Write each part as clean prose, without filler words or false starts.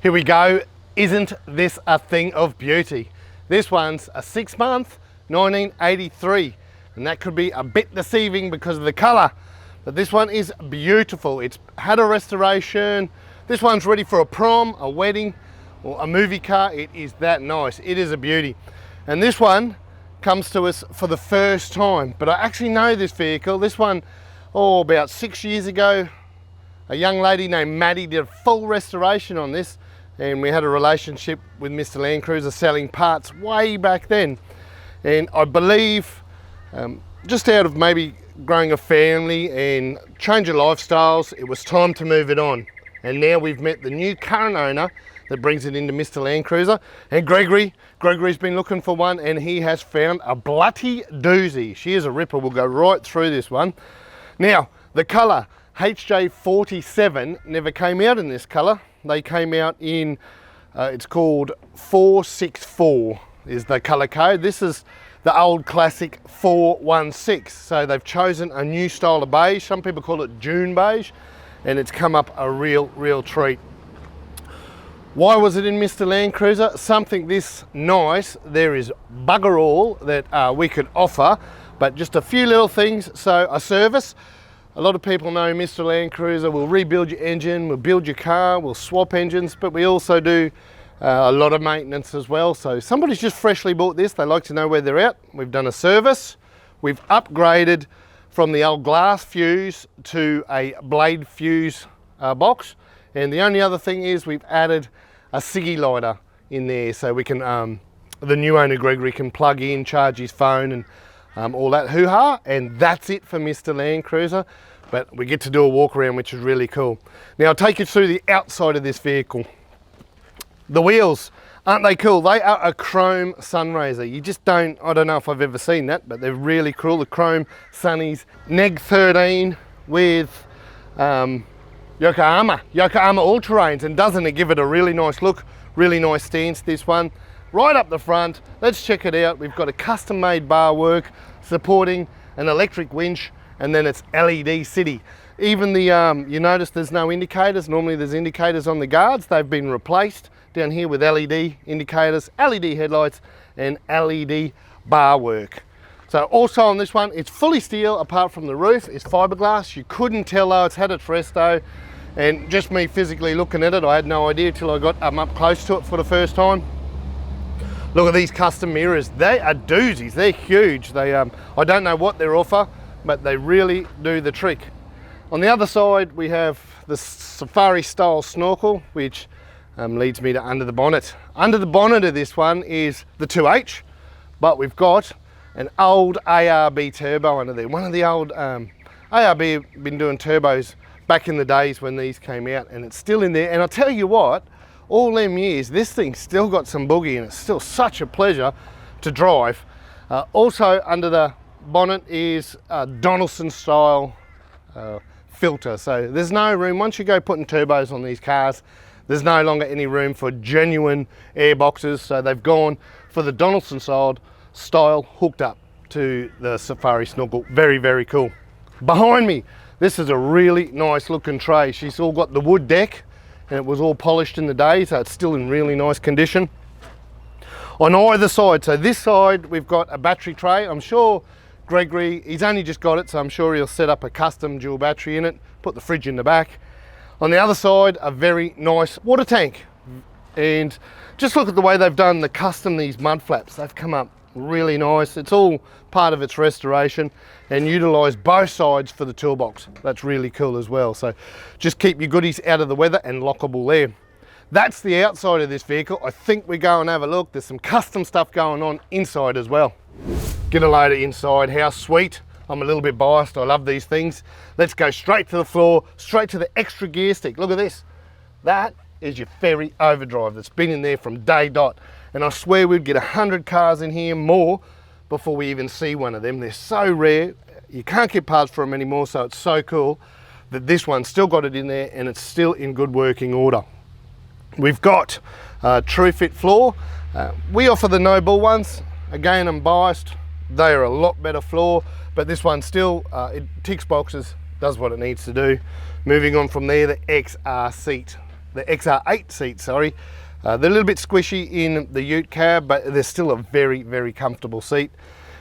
Here we go. Isn't this a thing of beauty? This one's a 6-month 1983, and that could be a bit deceiving because of the color, but this one is beautiful. It's had a restoration. This one's ready for a prom, a wedding, or a movie car. It is that nice. It is a beauty. And this one comes to us for the first time, but I actually know this vehicle. This one, about 6 years ago, a young lady named Maddy did a full restoration on this, and we had a relationship with Mr. Landcruiser selling parts way back then. And I believe just out of maybe growing a family and changing lifestyles, it was time to move it on. And now we've met the new current owner that brings it into Mr. Landcruiser. And Gregory's been looking for one, and he has found a bloody doozy. She is a ripper. We'll go right through this one. Now, the color, HJ47 never came out in this color. They came out in, it's called 464 is the color code. This is the old classic 416. So they've chosen a new style of beige. Some people call it June beige, and it's come up a real treat. Why was it in Mr. Landcruiser? Something this nice, there is bugger all that we could offer, but just a few little things. So a service. A lot of people know Mr. Landcruiser will rebuild your engine, we'll build your car, we'll swap engines, but we also do a lot of maintenance as well. So somebody's just freshly bought this, they like to know where they're at. We've done a service, we've upgraded from the old glass fuse to a blade fuse box. And the only other thing is we've added a ciggy lighter in there, so we can, the new owner Gregory can plug in, charge his phone, and all that hoo-ha. And that's it for Mr. Landcruiser, but we get to do a walk around, which is really cool. Now I'll take you through the outside of this vehicle. The wheels, aren't they cool? They are a chrome Sunraiser. You just don't, I don't know if I've ever seen that, but they're really cool. The chrome Sunnies, Neg 13 with Yokohama all-terrains, and doesn't it give it a really nice look, really nice stance, this one. Right up the front, let's check it out. We've got a custom-made bar work supporting an electric winch, and then it's LED city. Even the, you notice there's no indicators. Normally there's indicators on the guards. They've been replaced down here with LED indicators, LED headlights, and LED bar work. So also on this one, it's fully steel apart from the roof. It's fiberglass. You couldn't tell though, it's had its resto. And just me physically looking at it, I had no idea till I got up close to it for the first time. Look at these custom mirrors. They are doozies. They're huge. They, I don't know what they're offer, but they really do the trick. On the other side, we have the safari style snorkel, which leads me to under the bonnet. Under the bonnet of this one is the 2H, but we've got an old ARB turbo under there. One of the old ARB have been doing turbos back in the days when these came out, and it's still in there. And I'll tell you what, all them years, this thing's still got some boogie, and it's still such a pleasure to drive. Also under the bonnet is a Donaldson style filter. So there's no room, once you go putting turbos on these cars, there's no longer any room for genuine air boxes. So they've gone for the Donaldson style hooked up to the Safari snorkel. Very cool. Behind me, this is a really nice looking tray. She's all got the wood deck, and it was all polished in the day, so it's still in really nice condition. On either side, so this side we've got a battery tray. I'm sure Gregory, he's only just got it, so I'm sure he'll set up a custom dual battery in it, put the fridge in the back. On the other side, a very nice water tank. And just look at the way they've done the custom, these mud flaps. They've come up really nice. It's all part of its restoration, and utilise both sides for the toolbox. That's really cool as well. So just keep your goodies out of the weather and lockable there. That's the outside of this vehicle. I think we go and have a look. There's some custom stuff going on inside as well. Get a load of inside. How sweet. I'm a little bit biased. I love these things. Let's go straight to the floor, straight to the extra gear stick. Look at this. That is your ferry overdrive that's been in there from day dot. And I swear we'd get 100 cars in here more before we even see one of them. They're so rare. You can't get parts for them anymore, so it's so cool that this one's still got it in there and it's still in good working order. We've got True Fit floor. We offer the no bull ones. Again, I'm biased. They are a lot better floor, but this one still, it ticks boxes, does what it needs to do. Moving on from there, the XR seat. the XR8 seats, sorry. They're a little bit squishy in the Ute cab, but they're still a very, very comfortable seat.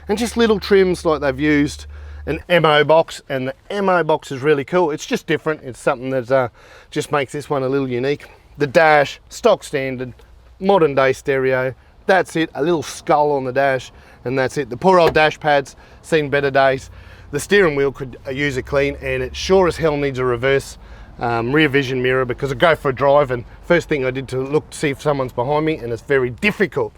And just little trims, like they've used an MO box, and the MO box is really cool. It's just different. It's something that just makes this one a little unique. The dash, stock standard, modern day stereo. That's it, a little skull on the dash, and that's it. The poor old dash pad's seen better days. The steering wheel could use a clean, and it sure as hell needs a reverse rear vision mirror, because I go for a drive and first thing I did to look to see if someone's behind me, and it's very difficult.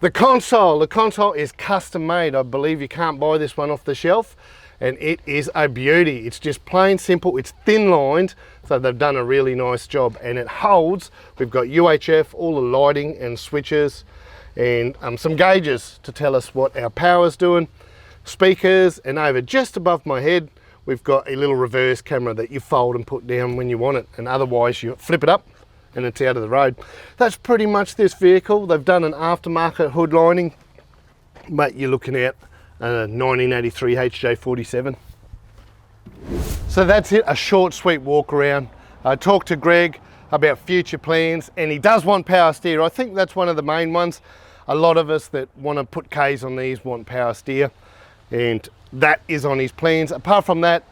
The console is custom made. I believe you can't buy this one off the shelf, and it is a beauty. It's just plain simple. It's thin lined, so they've done a really nice job, and it holds. We've got UHF, all the lighting and switches, and some gauges to tell us what our power's doing. Speakers, and over just above my head we've got a little reverse camera that you fold and put down when you want it, and otherwise you flip it up and it's out of the road. That's pretty much this vehicle. They've done an aftermarket hood lining, but you're looking at a 1983 HJ47. So that's it, a short sweet walk around. I talked to Greg about future plans, and he does want power steer. I think that's one of the main ones. A lot of us that want to put Ks on these want power steer, and that is on his plans. Apart from that,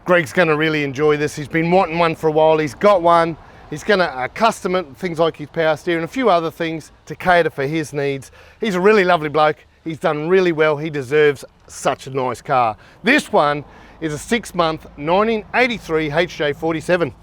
Greg's going to really enjoy this. He's been wanting one for a while. He's got one. He's going to custom it, things like his power steer and a few other things to cater for his needs. He's a really lovely bloke. He's done really well. He deserves such a nice car. This one is a 6-month 1983 HJ47.